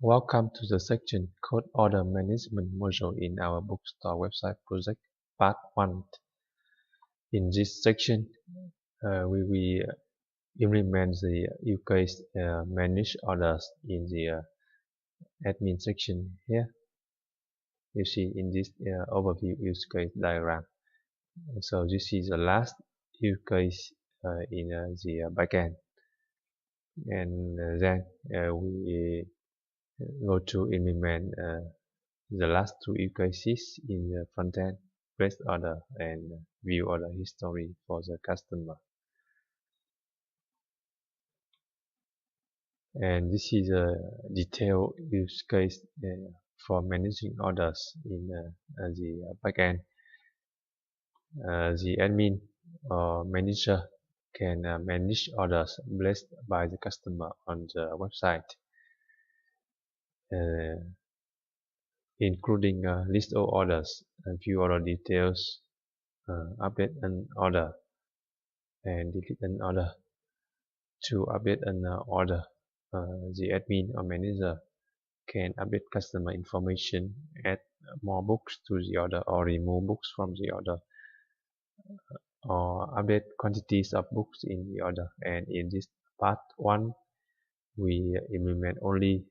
Welcome to the section Code Order Management module in our bookstore website project part 1. In this section, we will implement the use case manage orders in the admin section here. You see in this overview use case diagram. So this is the last use case in the backend, and then we go to implement the last two use cases in the front-end, place order and view order history for the customer. And this is a detailed use case for managing orders in the backend. The admin or manager can manage orders placed by the customer on the website, including a list of orders, view order details, update an order, and delete an order. To update an order, the admin or manager can update customer information, add more books to the order, or remove books from the order, or update quantities of books in the order. And in this part 1, we implement only